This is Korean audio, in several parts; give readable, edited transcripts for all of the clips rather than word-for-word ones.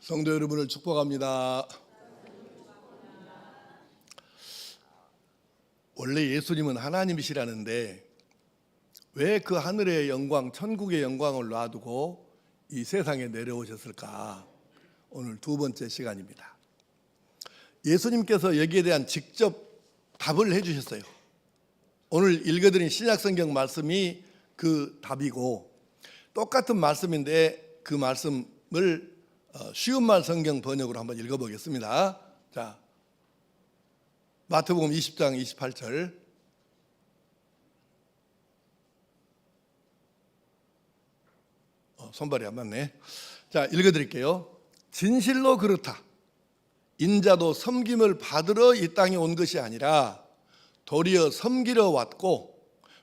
성도 여러분을 축복합니다. 원래 예수님은 하나님이시라는데 왜 그 하늘의 영광, 천국의 영광을 놔두고 이 세상에 내려오셨을까? 오늘 두 번째 시간입니다. 예수님께서 여기에 대한 직접 답을 해주셨어요. 오늘 읽어드린 신약성경 말씀이 그 답이고, 똑같은 말씀인데 그 말씀을 쉬운 말 성경 번역으로 한번 읽어보겠습니다. 자, 마태복음 20장 28절. 손발이 안 맞네. 자, 읽어드릴게요. 진실로 그렇다. 인자도 섬김을 받으러 이 땅에 온 것이 아니라 도리어 섬기러 왔고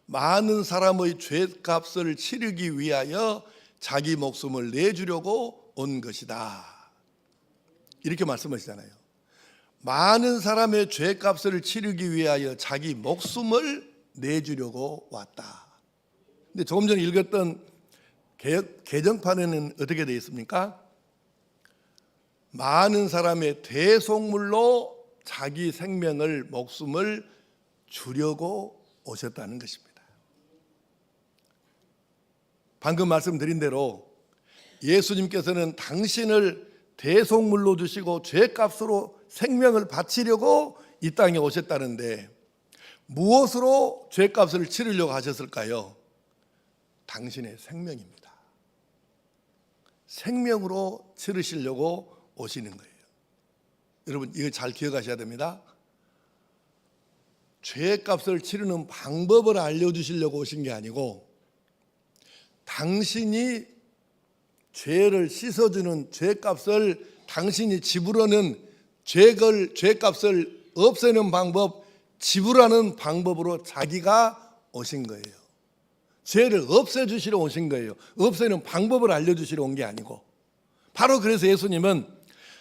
많은 사람의 죄값을 치르기 위하여 자기 목숨을 내주려고 온 것이다. 이렇게 말씀하시잖아요. 많은 사람의 죄값을 치르기 위하여 자기 목숨을 내주려고 왔다. 근데 조금 전에 읽었던 개정판에는 어떻게 되어 있습니까? 많은 사람의 대속물로 자기 생명을, 목숨을 주려고 오셨다는 것입니다. 방금 말씀드린 대로 예수님께서는 당신을 대속물로 주시고 죄값으로 생명을 바치려고 이 땅에 오셨다는데 무엇으로 죄값을 치르려고 하셨을까요? 당신의 생명입니다. 생명으로 치르시려고 오시는 거예요. 여러분, 이거 잘 기억하셔야 됩니다. 죄값을 치르는 방법을 알려주시려고 오신 게 아니고 당신이 죄를 씻어주는 죄값을 당신이 지불하는 죄값을 없애는 방법, 지불하는 방법으로 자기가 오신 거예요. 죄를 없애주시러 오신 거예요. 없애는 방법을 알려주시러 온 게 아니고. 바로 그래서 예수님은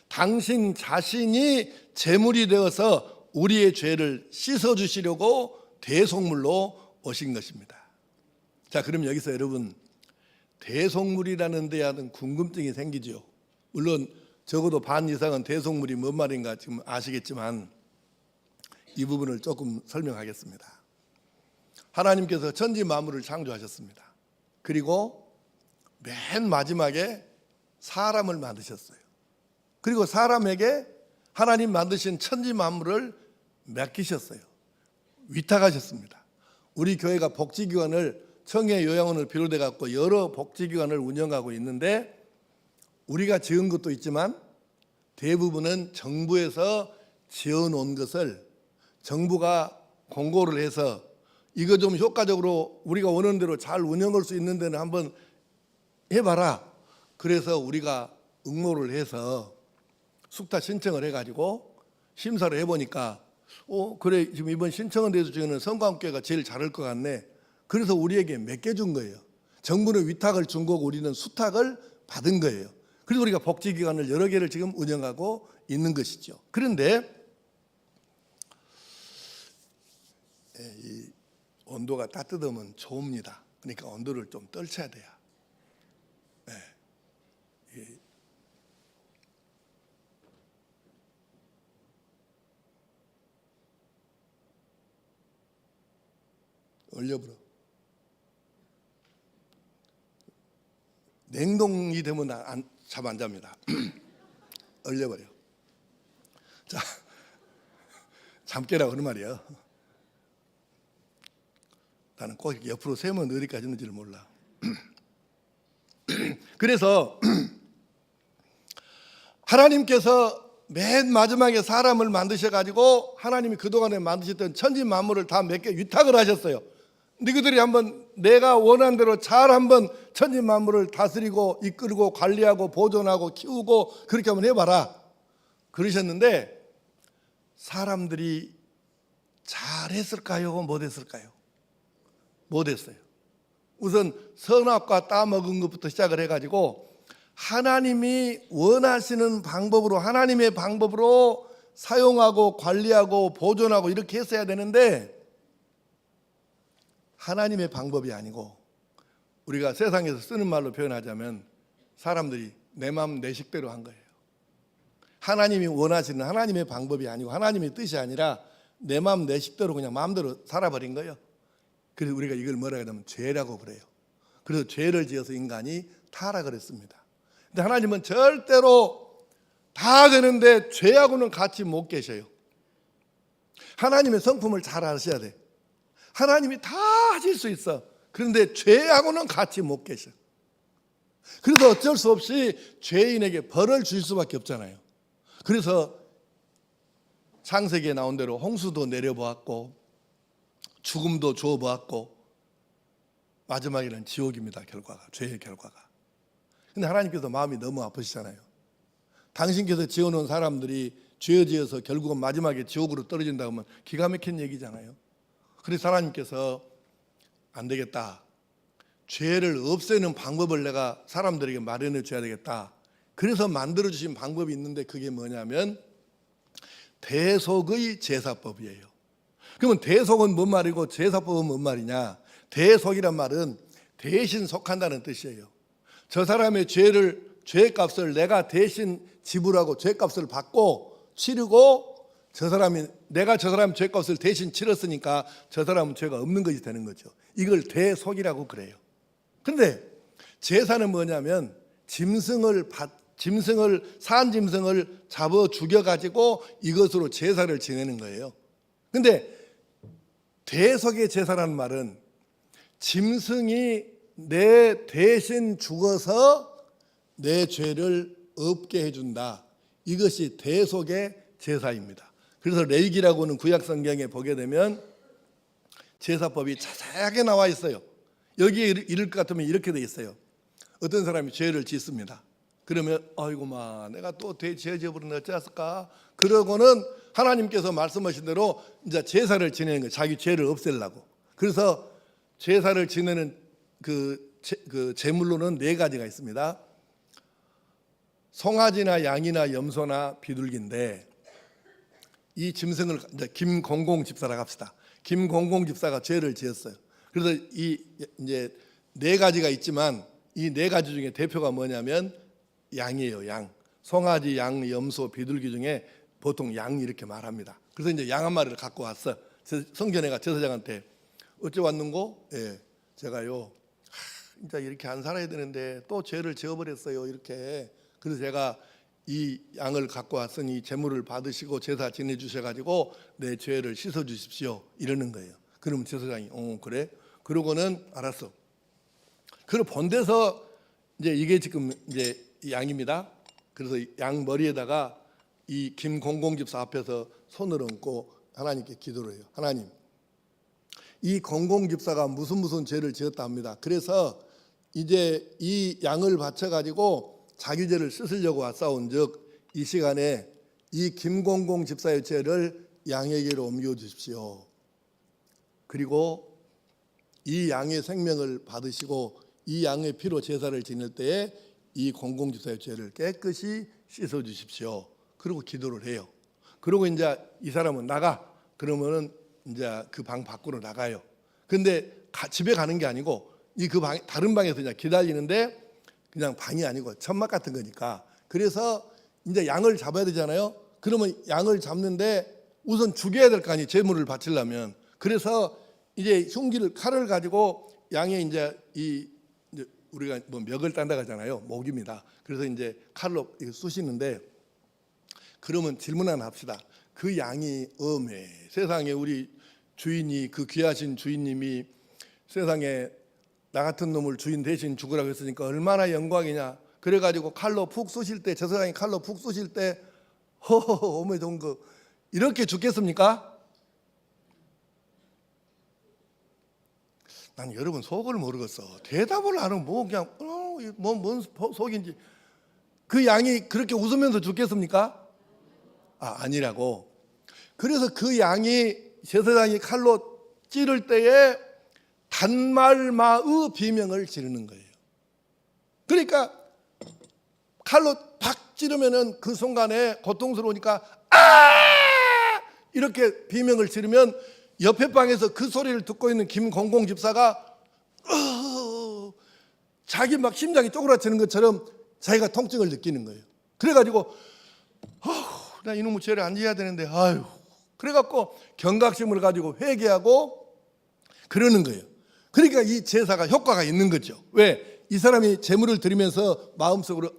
당신 자신이 제물이 되어서 우리의 죄를 씻어주시려고 대속물로 오신 것입니다. 자, 그럼 여기서 여러분, 대속물이라는 데에 대한 궁금증이 생기죠. 물론 적어도 반 이상은 대속물이 뭔 말인가 지금 아시겠지만 이 부분을 조금 설명하겠습니다. 하나님께서 천지 만물을 창조하셨습니다. 그리고 맨 마지막에 사람을 만드셨어요. 그리고 사람에게 하나님 만드신 천지 만물을 맡기셨어요. 위탁하셨습니다. 우리 교회가 복지기관을, 청해 요양원을 비롯해 갖고 여러 복지기관을 운영하고 있는데 우리가 지은 것도 있지만 대부분은 정부에서 지어놓은 것을 정부가 공고를 해서 이거 좀 효과적으로 우리가 원하는 대로 잘 운영할 수 있는 데는 한번 해봐라. 그래서 우리가 응모를 해서 숙타 신청을 해가지고 심사를 해보니까 그래, 지금 이번 신청한 데서 중에는 성광교회가 제일 잘할 것 같네. 그래서 우리에게 맡겨준 거예요. 정부는 위탁을 준 거고 우리는 수탁을 받은 거예요. 그래서 우리가 복지기관을 여러 개를 지금 운영하고 있는 것이죠. 그런데 이 온도가 따뜻하면 좋습니다. 그러니까 온도를 좀 떨쳐야 돼요. 얼려버려. 냉동이 되면 잠 안 잡니다. 얼려버려. 자, 잠 깨라 그런 말이에요. 나는 꼭 옆으로 세면 어디까지 있는지를 몰라. 그래서 하나님께서 맨 마지막에 사람을 만드셔가지고 하나님이 그동안에 만드셨던 천지 만물을 다 몇 개 위탁을 하셨어요. 너희들이 한번 내가 원하는 대로 잘 한번 천지 만물을 다스리고 이끌고 관리하고 보존하고 키우고 그렇게 한번 해봐라. 그러셨는데 사람들이 잘했을까요? 못했을까요? 못했어요. 우선 선악과 따먹은 것부터 시작을 해가지고 하나님이 원하시는 방법으로, 하나님의 방법으로 사용하고 관리하고 보존하고 이렇게 했어야 되는데 하나님의 방법이 아니고 우리가 세상에서 쓰는 말로 표현하자면 사람들이 내 마음 내 식대로 한 거예요. 하나님이 원하시는 하나님의 방법이 아니고 하나님의 뜻이 아니라 내 마음 내 식대로 그냥 마음대로 살아버린 거예요. 그래서 우리가 이걸 뭐라 그러면 죄라고 그래요. 그래서 죄를 지어서 인간이 타락을 했습니다. 근데 하나님은 절대로 다 되는데 죄하고는 같이 못 계셔요. 하나님의 성품을 잘 아셔야 돼. 하나님이 다 하실 수 있어. 그런데 죄하고는 같이 못 계셔. 그래서 어쩔 수 없이 죄인에게 벌을 줄 수밖에 없잖아요. 그래서 창세기에 나온 대로 홍수도 내려보았고 죽음도 주어보았고 마지막에는 지옥입니다. 결과가, 죄의 결과가. 근데 하나님께서 마음이 너무 아프시잖아요. 당신께서 지어놓은 사람들이 죄 지어서 결국은 마지막에 지옥으로 떨어진다 하면 기가 막힌 얘기잖아요. 그래서 하나님께서 안 되겠다, 죄를 없애는 방법을 내가 사람들에게 마련해 줘야 되겠다. 그래서 만들어 주신 방법이 있는데 그게 뭐냐면 대속의 제사법이에요. 그러면 대속은 뭔 말이고 제사법은 뭔 말이냐? 대속이란 말은 대신 속한다는 뜻이에요. 저 사람의 죄값을 내가 대신 지불하고 죄값을 받고 치르고 내가 저 사람 죄값을 대신 치렀으니까 저 사람은 죄가 없는 것이 되는 거죠. 이걸 대속이라고 그래요. 그런데 제사는 뭐냐면 산 짐승을 잡아 죽여가지고 이것으로 제사를 지내는 거예요. 근데 대속의 제사라는 말은 짐승이 내 대신 죽어서 내 죄를 없게 해준다. 이것이 대속의 제사입니다. 그래서 레위기라고는 구약 성경에 보게 되면 제사법이 자세하게 나와 있어요. 여기에 이를 것 같으면 이렇게 돼 있어요. 어떤 사람이 죄를 짓습니다. 그러면 아이고마 내가 또 죄 지어버리면 어쩌었을까? 그러고는 하나님께서 말씀하신 대로 이제 제사를 지내는 거예요. 자기 죄를 없애려고. 그래서 제사를 지내는 그 제물로는 4가지가 있습니다. 송아지나 양이나 염소나 비둘기인데 이 짐승을 이제 김공공 집사라고 합시다. 김공공 집사가 죄를 지었어요. 그래서 이제 4가지가 있지만 이 4가지 중에 대표가 뭐냐면 양이에요. 양. 송아지, 양, 염소, 비둘기 중에 보통 양 이렇게 말합니다. 그래서 이제 양 한 마리를 갖고 왔어. 성전에가 제사장한테 어째 왔는고? 예, 제가요 진짜 이렇게 안 살아야 되는데 또 죄를 지어버렸어요. 이렇게. 그래서 제가 이 양을 갖고 왔으니 제물을 받으시고 제사 지내주셔가지고 내 죄를 씻어주십시오. 이러는 거예요. 그러면 제사장이 그래? 그러고는 알았어. 그리고 본데서 이제 이게 지금 이제 양입니다. 그래서 양 머리에다가 이 김공공 집사 앞에서 손을 얹고 하나님께 기도를 해요. 하나님, 이 공공 집사가 무슨 죄를 지었다 합니다. 그래서 이제 이 양을 바쳐가지고 자기 죄를 씻으려고 왔사온즉 이 시간에 이 김공공 집사의 죄를 양에게로 옮겨 주십시오. 그리고 이 양의 생명을 받으시고 이 양의 피로 제사를 지낼 때에 이 공공 집사의 죄를 깨끗이 씻어 주십시오. 그리고 기도를 해요. 그리고 이제 이 사람은 나가. 그러면은 이제 그 방 밖으로 나가요. 근데 집에 가는 게 아니고 다른 방에서 이제 기다리는데 그냥 방이 아니고 천막 같은 거니까. 그래서 이제 양을 잡아야 되잖아요. 그러면 양을 잡는데 우선 죽여야 될 거 아니에요. 제물을 바치려면. 그래서 이제 칼을 가지고 양의 이제 우리가 뭐 멱을 딴다 하잖아요. 목입니다. 그래서 이제 칼로 쑤시는데 그러면 질문 하나 합시다. 그 양이 세상에 우리 주인이 그 귀하신 주인님이 세상에 나 같은 놈을 주인 대신 죽으라고 했으니까 얼마나 영광이냐. 그래가지고 칼로 푹 쑤실 때 제사장이 칼로 푹 쑤실 때 허허허 어머니 좋은 거 이렇게 죽겠습니까? 난 여러분 속을 모르겠어. 대답을 안 하면 뭐 그냥 뭔 속인지. 그 양이 그렇게 웃으면서 죽겠습니까? 아니라고. 그래서 그 양이 제사장이 칼로 찌를 때에 단말마의 비명을 지르는 거예요. 그러니까 칼로 팍 찌르면은 그 순간에 고통스러우니까 이렇게 비명을 지르면 옆에 방에서 그 소리를 듣고 있는 김공공 집사가 자기 막 심장이 쪼그라치는 것처럼 자기가 통증을 느끼는 거예요. 그래가지고 나 이놈의 죄를 안 지어야 되는데 아유. 그래갖고 경각심을 가지고 회개하고 그러는 거예요. 그러니까 이 제사가 효과가 있는 거죠. 왜? 이 사람이 제물을 드리면서 마음속으로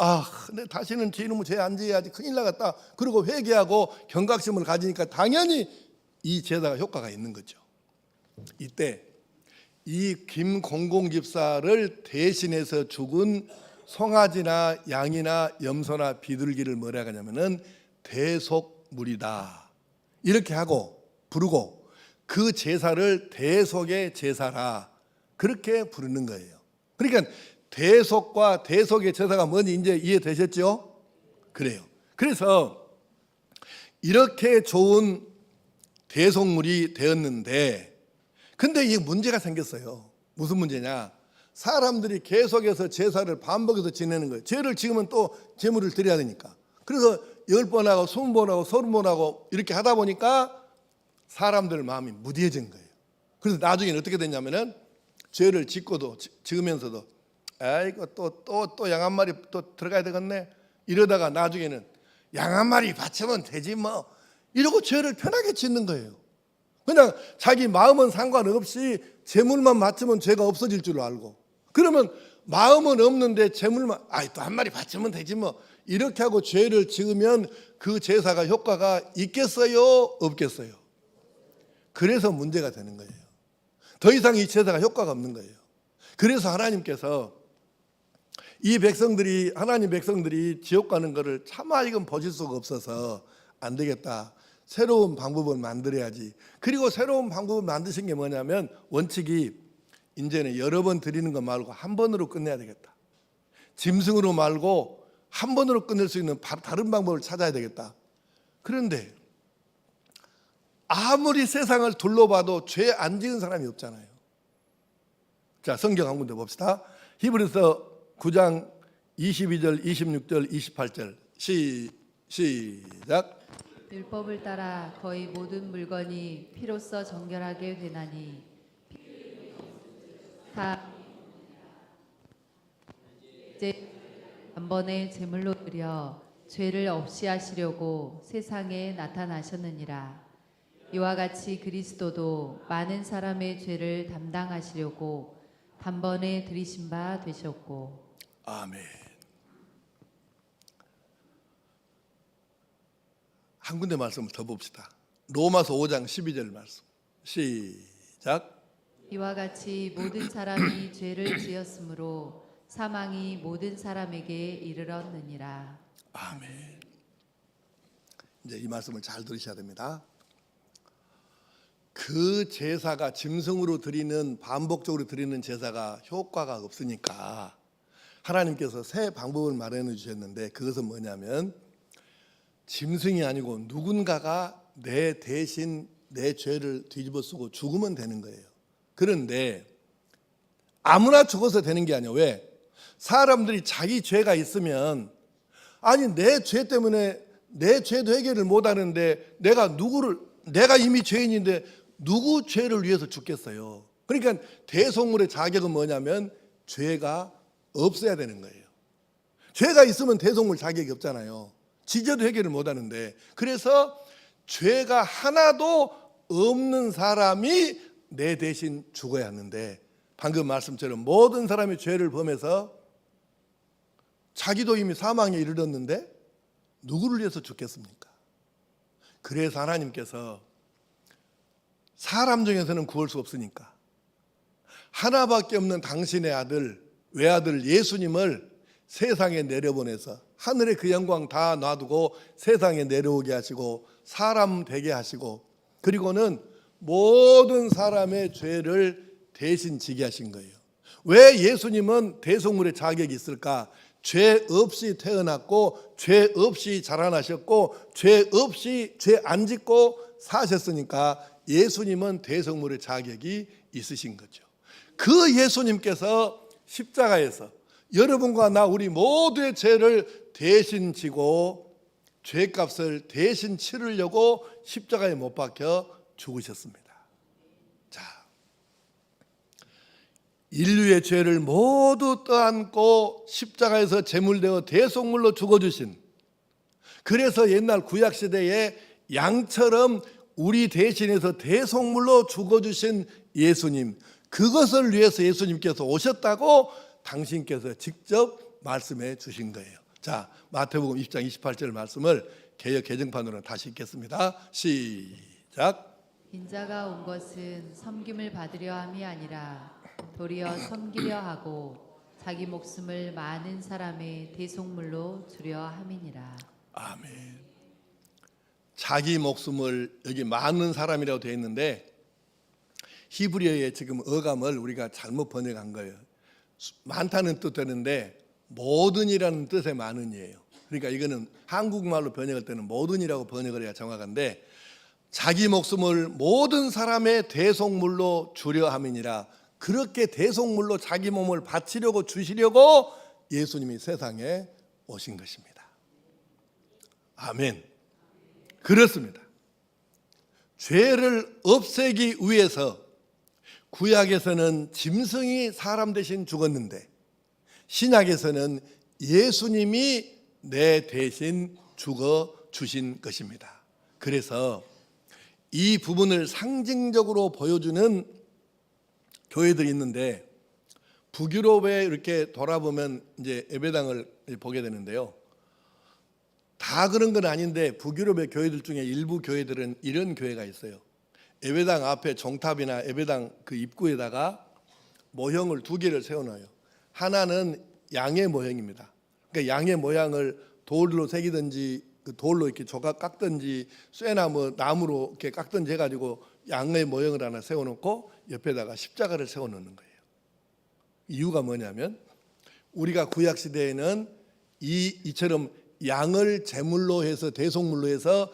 내 다시는 이놈의 죄 안 지어야지 큰일 나갔다. 그리고 회개하고 경각심을 가지니까 당연히 이 제사가 효과가 있는 거죠. 이때 이 김공공집사를 대신해서 죽은 송아지나 양이나 염소나 비둘기를 뭐라 하냐면은 대속물이다. 이렇게 하고 부르고 그 제사를 대속의 제사라 그렇게 부르는 거예요. 그러니까 대속과 대속의 제사가 뭔지 이제 이해되셨죠? 그래요. 그래서 이렇게 좋은 대속물이 되었는데 근데 이 문제가 생겼어요. 무슨 문제냐? 사람들이 계속해서 제사를 반복해서 지내는 거예요. 죄를 지으면 또 제물을 드려야 되니까. 그래서 10번하고 20번하고 30번하고 이렇게 하다 보니까 사람들 마음이 무디해진 거예요. 그래서 나중에는 어떻게 됐냐면은 죄를 짓고도 지으면서도 아이고 또 양 한 마리 또 들어가야 되겠네. 이러다가 나중에는 양 한 마리 바치면 되지 뭐. 이러고 죄를 편하게 짓는 거예요. 그냥 자기 마음은 상관없이 재물만 바치면 죄가 없어질 줄 알고 그러면 마음은 없는데 재물만 또 한 마리 바치면 되지 뭐 이렇게 하고 죄를 지으면 그 제사가 효과가 있겠어요? 없겠어요? 그래서 문제가 되는 거예요. 더 이상 이 제사가 효과가 없는 거예요. 그래서 하나님께서 이 백성들이 하나님 백성들이 지옥 가는 것을 차마 이건 보실 수가 없어서 안 되겠다. 새로운 방법을 만들어야지. 그리고 새로운 방법을 만드신 게 뭐냐면 원칙이 이제는 여러 번 드리는 거 말고 한 번으로 끝내야 되겠다. 짐승으로 말고 한 번으로 끝낼 수 있는 다른 방법을 찾아야 되겠다. 그런데 아무리 세상을 둘러봐도 죄 안 지은 사람이 없잖아요. 자, 성경 한 군데 봅시다. 히브리서 9장 22절, 26절, 28절 시작. 율법을 따라 거의 모든 물건이 피로써 정결하게 되나니 다 이제 단번에 제물로 드려 죄를 없이 하시려고 세상에 나타나셨느니라. 이와 같이 그리스도도 많은 사람의 죄를 담당하시려고 단번에 들이신 바 되셨고. 아멘. 한 군데 말씀을 더 봅시다. 로마서 5장 12절 말씀 시작. 이와 같이 모든 사람이 죄를 지었으므로 사망이 모든 사람에게 이르렀느니라. 아멘. 이제 이 말씀을 잘 들으셔야 됩니다. 그 제사가 짐승으로 드리는 반복적으로 드리는 제사가 효과가 없으니까 하나님께서 새 방법을 마련해 주셨는데 그것은 뭐냐면 짐승이 아니고 누군가가 내 대신 내 죄를 뒤집어 쓰고 죽으면 되는 거예요. 그런데 아무나 죽어서 되는 게 아니에요. 왜? 사람들이 자기 죄가 있으면 아니 내 죄 때문에 내 죄도 해결을 못 하는데 내가 이미 죄인인데 누구 죄를 위해서 죽겠어요. 그러니까 대속물의 자격은 뭐냐면 죄가 없어야 되는 거예요. 죄가 있으면 대속물 자격이 없잖아요. 지져도 해결을 못 하는데 그래서 죄가 하나도 없는 사람이 내 대신 죽어야 하는데 방금 말씀처럼 모든 사람이 죄를 범해서 자기도 이미 사망에 이르렀는데 누구를 위해서 죽겠습니까? 그래서 하나님께서 사람 중에서는 구할 수 없으니까 하나밖에 없는 당신의 아들 외아들 예수님을 세상에 내려보내서 하늘의 그 영광 다 놔두고 세상에 내려오게 하시고 사람 되게 하시고 그리고는 모든 사람의 죄를 대신 지게 하신 거예요. 왜 예수님은 대속물의 자격이 있을까? 죄 없이 태어났고 죄 없이 자라나셨고 죄 없이 죄 안 짓고 사셨으니까 예수님은 대속물의 자격이 있으신 거죠. 그 예수님께서 십자가에서 여러분과 나 우리 모두의 죄를 대신 지고 죄값을 대신 치르려고 십자가에 못 박혀 죽으셨습니다. 자, 인류의 죄를 모두 떠안고 십자가에서 제물되어 대속물로 죽어주신 그래서 옛날 구약 시대에 양처럼 우리 대신해서 대속물로 죽어주신 예수님, 그것을 위해서 예수님께서 오셨다고 당신께서 직접 말씀해 주신 거예요. 자, 마태복음 20장 28절 말씀을 개역 개정판으로 다시 읽겠습니다. 시작. 인자가 온 것은 섬김을 받으려 함이 아니라 도리어 섬기려 하고 자기 목숨을 많은 사람의 대속물로 주려 함이니라. 아멘. 자기 목숨을, 여기 많은 사람이라고 되어 있는데 히브리어의 지금 어감을 우리가 잘못 번역한 거예요. 많다는 뜻 되는데 모든이라는 뜻의 많은이에요. 그러니까 이거는 한국말로 번역할 때는 모든이라고 번역을 해야 정확한데, 자기 목숨을 모든 사람의 대속물로 주려 함이니라. 그렇게 대속물로 자기 몸을 바치려고 주시려고 예수님이 세상에 오신 것입니다. 아멘. 그렇습니다. 죄를 없애기 위해서 구약에서는 짐승이 사람 대신 죽었는데 신약에서는 예수님이 내 대신 죽어 주신 것입니다. 그래서 이 부분을 상징적으로 보여주는 교회들이 있는데, 북유럽에 이렇게 돌아보면 이제 예배당을 보게 되는데요. 다 그런 건 아닌데 북유럽의 교회들 중에 일부 교회들은 이런 교회가 있어요. 예배당 앞에 종탑이나 예배당 그 입구에다가 모형을 두 개를 세워놔요. 하나는 양의 모형입니다. 그러니까 양의 모양을 돌로 새기든지 그 돌로 이렇게 조각 깎든지 쇠나 뭐 나무로 이렇게 깎든지 해가지고 양의 모형을 하나 세워놓고 옆에다가 십자가를 세워놓는 거예요. 이유가 뭐냐면 우리가 구약 시대에는 이처럼 양을 제물로 해서 대속물로 해서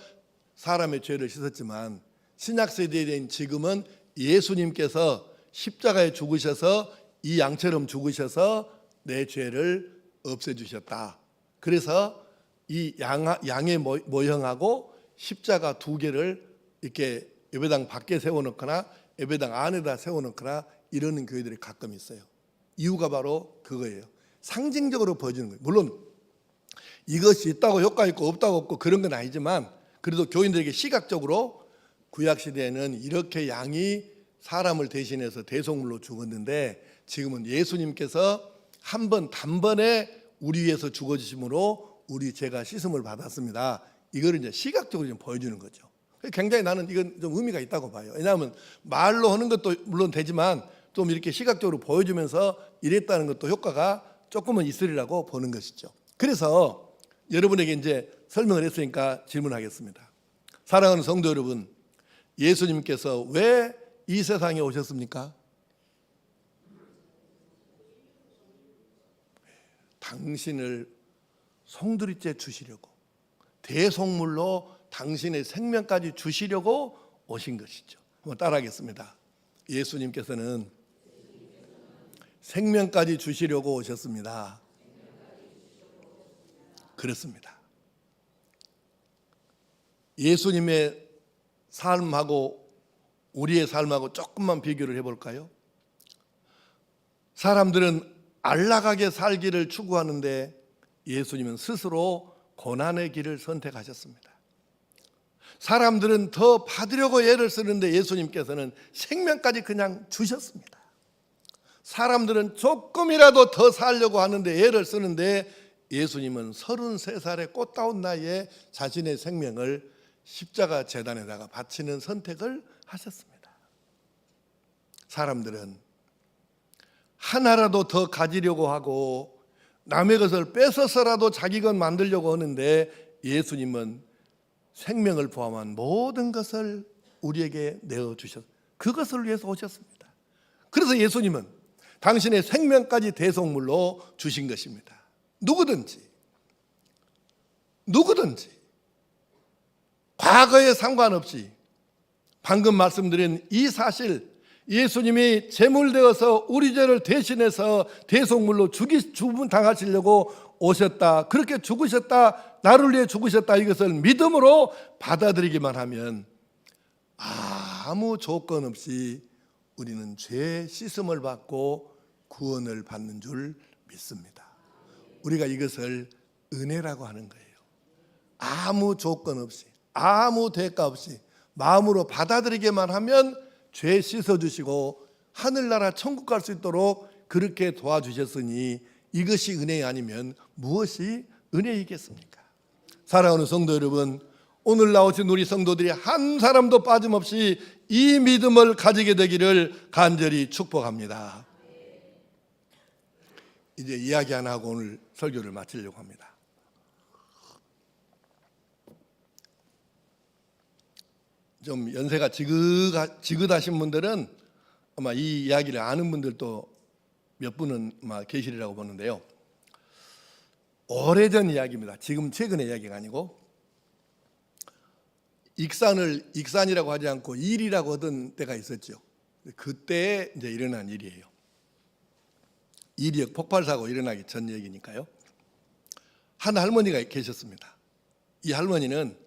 사람의 죄를 씻었지만, 신약 세대에 된 지금은 예수님께서 십자가에 죽으셔서 이 양처럼 죽으셔서 내 죄를 없애주셨다. 그래서 이 양의 모형하고 십자가 두 개를 이렇게 예배당 밖에 세워놓거나 예배당 안에다 세워놓거나 이러는 교회들이 가끔 있어요. 이유가 바로 그거예요. 상징적으로 보여주는 거예요. 물론 이것이 있다고 효과 있고 없다고 없고 그런 건 아니지만, 그래도 교인들에게 시각적으로 구약 시대에는 이렇게 양이 사람을 대신해서 대속물로 죽었는데 지금은 예수님께서 한 번 단번에 우리 위해서 죽어주심으로 우리 죄가 씻음을 받았습니다. 이거를 이제 시각적으로 좀 보여주는 거죠. 굉장히 나는 이건 좀 의미가 있다고 봐요. 왜냐하면 말로 하는 것도 물론 되지만 좀 이렇게 시각적으로 보여주면서 이랬다는 것도 효과가 조금은 있으리라고 보는 것이죠. 그래서 여러분에게 이제 설명을 했으니까 질문하겠습니다. 사랑하는 성도 여러분, 예수님께서 왜 이 세상에 오셨습니까? 당신을 송두리째 주시려고, 대속물로 당신의 생명까지 주시려고 오신 것이죠. 한번 따라하겠습니다. 예수님께서는 생명까지 주시려고 오셨습니다. 그렇습니다. 예수님의 삶하고 우리의 삶하고 조금만 비교를 해볼까요? 사람들은 안락하게 살기를 추구하는데 예수님은 스스로 고난의 길을 선택하셨습니다. 사람들은 더 받으려고 애를 쓰는데 예수님께서는 생명까지 그냥 주셨습니다. 사람들은 조금이라도 더 살려고 하는데 애를 쓰는데 예수님은 33살의 꽃다운 나이에 자신의 생명을 십자가 제단에다가 바치는 선택을 하셨습니다. 사람들은 하나라도 더 가지려고 하고 남의 것을 뺏어서라도 자기 것 만들려고 하는데 예수님은 생명을 포함한 모든 것을 우리에게 내어주셨습니다. 그것을 위해서 오셨습니다. 그래서 예수님은 당신의 생명까지 대속물로 주신 것입니다. 누구든지 과거에 상관없이 방금 말씀드린 이 사실, 예수님이 제물되어서 우리 죄를 대신해서 대속물로 주분당하시려고 오셨다, 그렇게 죽으셨다, 나를 위해 죽으셨다, 이것을 믿음으로 받아들이기만 하면 아무 조건 없이 우리는 죄 씻음을 받고 구원을 받는 줄 믿습니다. 우리가 이것을 은혜라고 하는 거예요. 아무 조건 없이 아무 대가 없이 마음으로 받아들이게만 하면 죄 씻어주시고 하늘나라 천국 갈 수 있도록 그렇게 도와주셨으니 이것이 은혜 아니면 무엇이 은혜이겠습니까? 사랑하는 성도 여러분, 오늘 나오신 우리 성도들이 한 사람도 빠짐없이 이 믿음을 가지게 되기를 간절히 축복합니다. 이제 이야기 안 하고 오늘 설교를 마치려고 합니다. 좀 연세가 지긋하신 분들은 아마 이 이야기를 아는 분들도 몇 분은 아마 계시리라고 보는데요. 오래전 이야기입니다. 지금 최근의 이야기가 아니고 익산을 익산이라고 하지 않고 일이라고 하던 때가 있었죠. 그때 이제 일어난 일이에요. 일이 폭발 사고 일어나기 전 얘기니까요. 한 할머니가 계셨습니다. 이 할머니는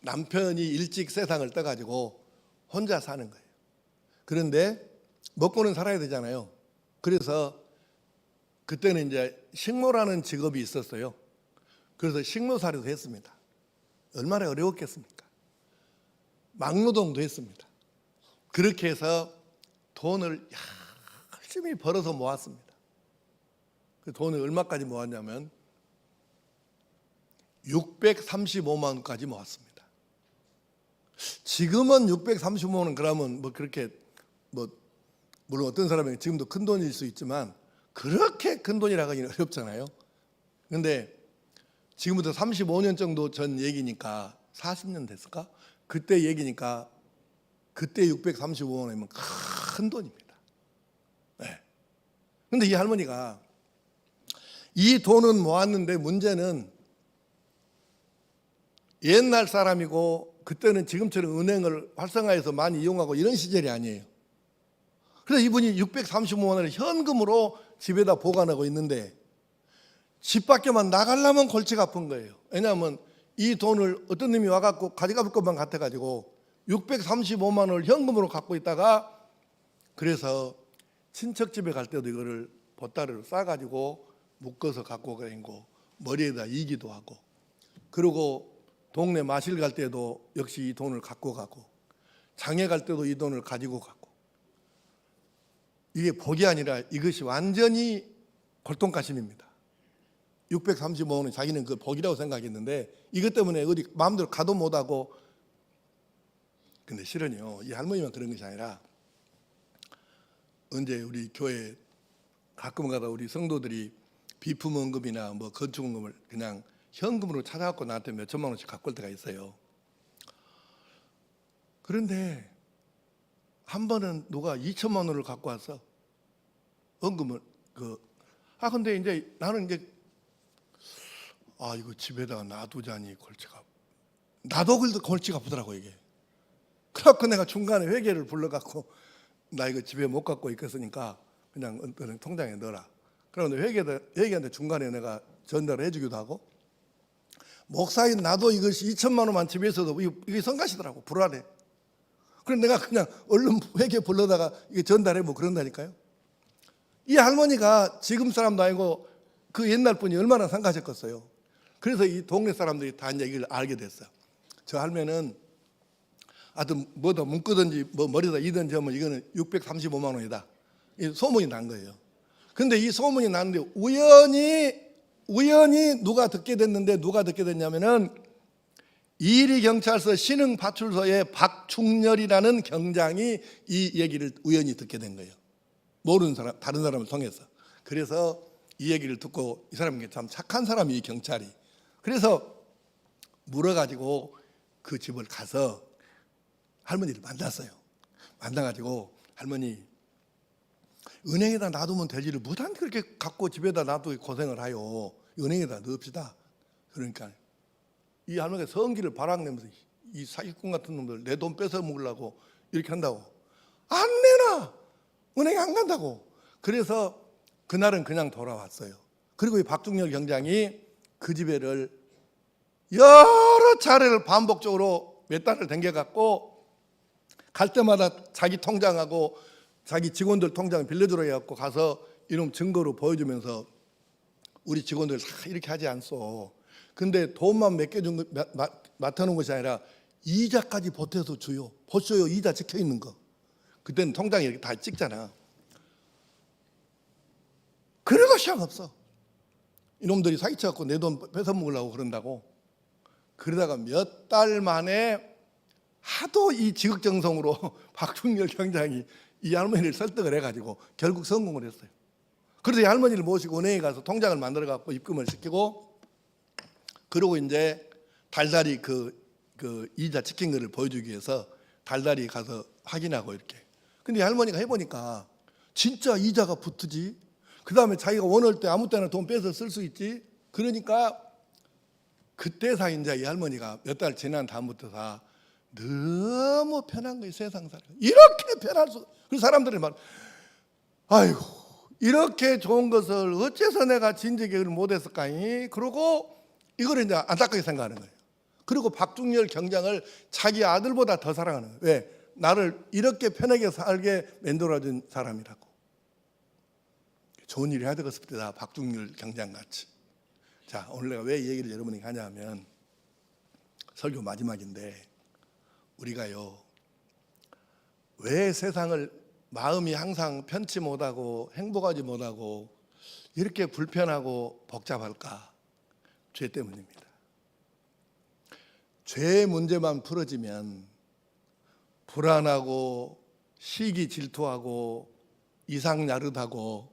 남편이 일찍 세상을 떠가지고 혼자 사는 거예요. 그런데 먹고는 살아야 되잖아요. 그래서 그때는 이제 식모라는 직업이 있었어요. 그래서 식모살이도 했습니다. 얼마나 어려웠겠습니까? 막노동도 했습니다. 그렇게 해서 돈을 열심히 벌어서 모았습니다. 그 돈을 얼마까지 모았냐면 635만 원까지 모았습니다. 지금은 635만 원 그러면 뭐 그렇게 뭐 물론 어떤 사람에게 지금도 큰 돈일 수 있지만 그렇게 큰 돈이라 하기는 어렵잖아요. 그런데 지금부터 35년 정도 전 얘기니까 40년 됐을까? 그때 얘기니까 그때 635만 원이면 큰 돈입니다. 네. 근데 이 할머니가 이 돈은 모았는데 문제는 옛날 사람이고 그때는 지금처럼 은행을 활성화해서 많이 이용하고 이런 시절이 아니에요. 그래서 이분이 635만 원을 현금으로 집에다 보관하고 있는데 집 밖에만 나가려면 골치가 아픈 거예요. 왜냐하면 이 돈을 어떤 놈이 와갖고 가져갈 것만 같아가지고 635만 원을 현금으로 갖고 있다가 그래서 친척 집에 갈 때도 이거를 보따리로 싸가지고 묶어서 갖고 가고 머리에다 이기도 하고 그리고 동네 마실 갈 때도 역시 이 돈을 갖고 가고 장에 갈 때도 이 돈을 가지고 가고 이게 복이 아니라 이것이 완전히 골동가심입니다. 635만 원은 자기는 그 복이라고 생각했는데 이것 때문에 어디 마음대로 가도 못하고 근데 실은요 이 할머니만 그런 것이 아니라 언제 우리 교회 가끔 가다 우리 성도들이 비품원금이나 뭐 건축원금을 그냥 현금으로 찾아갖고 나한테 몇 천만 원씩 갖고 올 때가 있어요. 그런데 한 번은 누가 2천만 원을 갖고 와서 원금을 근데 이제 나는 이제 이거 집에다가 놔두자니 골치가 나도 그래도 골치가 아프더라고 이게. 그래갖고 내가 중간에 회계를 불러갖고 나 이거 집에 못 갖고 있겠으니까 그냥 은행 통장에 넣어라. 그런데 회계한테 중간에 내가 전달을 해주기도 하고 목사인 나도 이것이 2천만 원만 집에 있어도 이게 성가시더라고. 불안해. 그래서 내가 그냥 얼른 회계 불러다가 이게 전달해 뭐 그런다니까요. 이 할머니가 지금 사람도 아니고 그 옛날 분이 얼마나 성가셨겠어요. 그래서 이 동네 사람들이 다 이제 이걸 알게 됐어요. 저 할매는 하여튼 뭐다 묶든지 뭐 머리다 이든지 하면 이거는 635만 원이다. 이 소문이 난 거예요. 근데 이 소문이 났는데 우연히 누가 듣게 됐는데 누가 듣게 됐냐면은 이리경찰서 신흥파출소의 박충렬이라는 경장이 이 얘기를 우연히 듣게 된 거예요. 모르는 사람, 다른 사람을 통해서. 그래서 이 얘기를 듣고 이 사람이 참 착한 사람이 이 경찰이. 그래서 물어가지고 그 집을 가서 할머니를 만났어요. 만나가지고 할머니 은행에다 놔두면 될 일을 무단 그렇게 갖고 집에다 놔두고 고생을 하요. 은행에다 넣읍시다. 그러니까 이 할머니가 성기를 바락내면서 이 사기꾼 같은 놈들 내 돈 뺏어 먹으려고 이렇게 한다고. 안 내놔. 은행에 안 간다고. 그래서 그날은 그냥 돌아왔어요. 그리고 이 박중렬 경장이 그 집에를 여러 차례를 반복적으로 몇 달을 댕겨갖고 갈 때마다 자기 통장하고 자기 직원들 통장 빌려주라 해갖고 가서 이놈 증거로 보여주면서 우리 직원들 다 이렇게 하지 않소. 근데 돈만 몇 개 준 맡아놓은 것이 아니라 이자까지 보태서 줘요. 보셔요, 이자 찍혀 있는 거. 그때는 통장에 이렇게 다 찍잖아. 그래도 시작 없어. 이놈들이 사기쳐갖고 내 돈 뺏어먹으려고 그런다고. 그러다가 몇 달 만에 하도 이 지극정성으로 박중렬 경장이 이 할머니를 설득을 해가지고 결국 성공을 했어요. 그래서 이 할머니를 모시고 은행에 가서 통장을 만들어갖고 입금을 시키고, 그리고 이제 달달이 그 이자 찍힌 거를 보여주기 위해서 달달이 가서 확인하고 이렇게. 근데 이 할머니가 해보니까 진짜 이자가 붙지. 그 다음에 자기가 원할 때 아무 때나 돈 빼서 쓸 수 있지. 그러니까 그때서 이제 이 할머니가 몇 달 지난 다음부터 너무 편한 거예요. 세상 살아 이렇게 편할 수. 그 사람들이 말, 아이고 이렇게 좋은 것을 어째서 내가 진즉에 못했을까니. 그러고 이걸 이제 안타깝게 생각하는 거예요. 그리고 박중렬 경장을 자기 아들보다 더 사랑하는 거예요. 왜? 나를 이렇게 편하게 살게 만들어준 사람이라고. 좋은 일이 해야 되겠습니다. 박중렬 경장같이. 자, 오늘 내가 왜 이 얘기를 여러분에게 하냐면, 설교 마지막인데 우리가요, 왜 세상을 마음이 항상 편치 못하고 행복하지 못하고 이렇게 불편하고 복잡할까? 죄 때문입니다. 죄 문제만 풀어지면 불안하고 시기 질투하고 이상야릇하고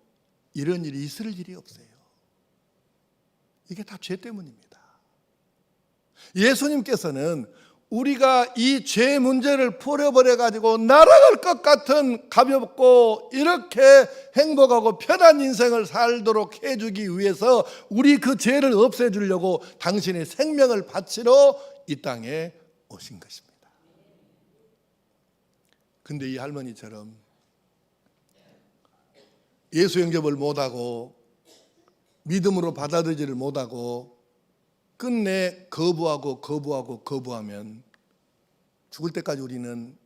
이런 일이 있을 일이 없어요. 이게 다 죄 때문입니다. 예수님께서는 우리가 이 죄 문제를 풀어버려 가지고 날아갈 것 같은 가볍고 이렇게 행복하고 편한 인생을 살도록 해주기 위해서 우리 그 죄를 없애주려고 당신의 생명을 바치러 이 땅에 오신 것입니다. 근데 이 할머니처럼 예수 영접을 못하고 믿음으로 받아들이지를 못하고 끝내 거부하면 죽을 때까지 우리는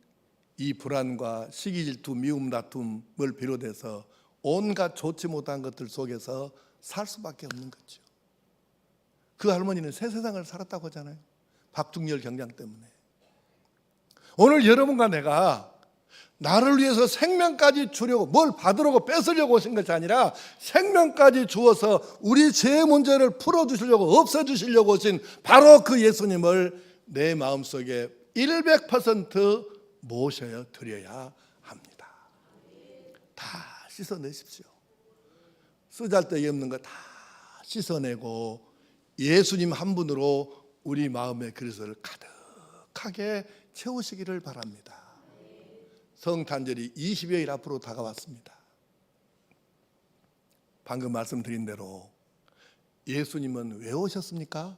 이 불안과 시기 질투 미움 다툼을 비롯해서 온갖 좋지 못한 것들 속에서 살 수밖에 없는 거죠. 그 할머니는 새 세상을 살았다고 하잖아요. 박중렬 경장 때문에. 오늘 여러분과 내가 나를 위해서 생명까지 주려고, 뭘 받으려고 뺏으려고 오신 것이 아니라 생명까지 주어서 우리 죄 문제를 풀어주시려고, 없애주시려고 오신 바로 그 예수님을 내 마음속에 100% 모셔 드려야 합니다. 다 씻어내십시오. 쓰잘데기 없는 거 다 씻어내고 예수님 한 분으로 우리 마음의 그릇을 가득하게 채우시기를 바랍니다. 성탄절이 20여일 앞으로 다가왔습니다. 방금 말씀드린 대로 예수님은 왜 오셨습니까?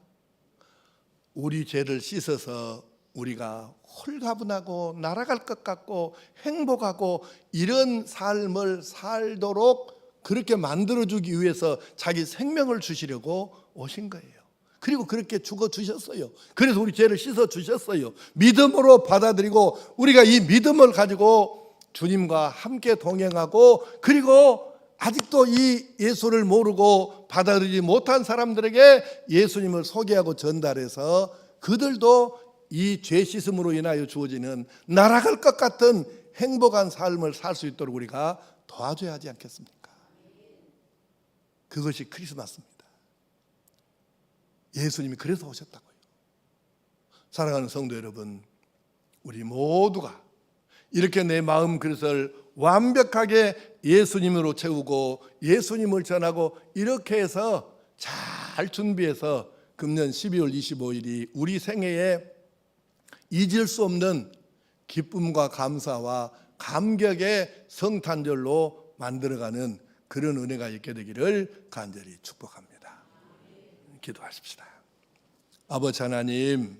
우리 죄를 씻어서 우리가 홀가분하고 날아갈 것 같고 행복하고 이런 삶을 살도록 그렇게 만들어주기 위해서 자기 생명을 주시려고 오신 거예요. 그리고 그렇게 죽어주셨어요. 그래서 우리 죄를 씻어주셨어요. 믿음으로 받아들이고 우리가 이 믿음을 가지고 주님과 함께 동행하고, 그리고 아직도 이 예수를 모르고 받아들이지 못한 사람들에게 예수님을 소개하고 전달해서 그들도 이 죄 씻음으로 인하여 주어지는 날아갈 것 같은 행복한 삶을 살 수 있도록 우리가 도와줘야 하지 않겠습니까? 그것이 크리스마스입니다. 예수님이 그래서 오셨다고요. 사랑하는 성도 여러분, 우리 모두가 이렇게 내 마음 그릇을 완벽하게 예수님으로 채우고 예수님을 전하고 이렇게 해서 잘 준비해서 금년 12월 25일이 우리 생애에 잊을 수 없는 기쁨과 감사와 감격의 성탄절로 만들어가는 그런 은혜가 있게 되기를 간절히 축복합니다. 기도하십시다. 아버지 하나님,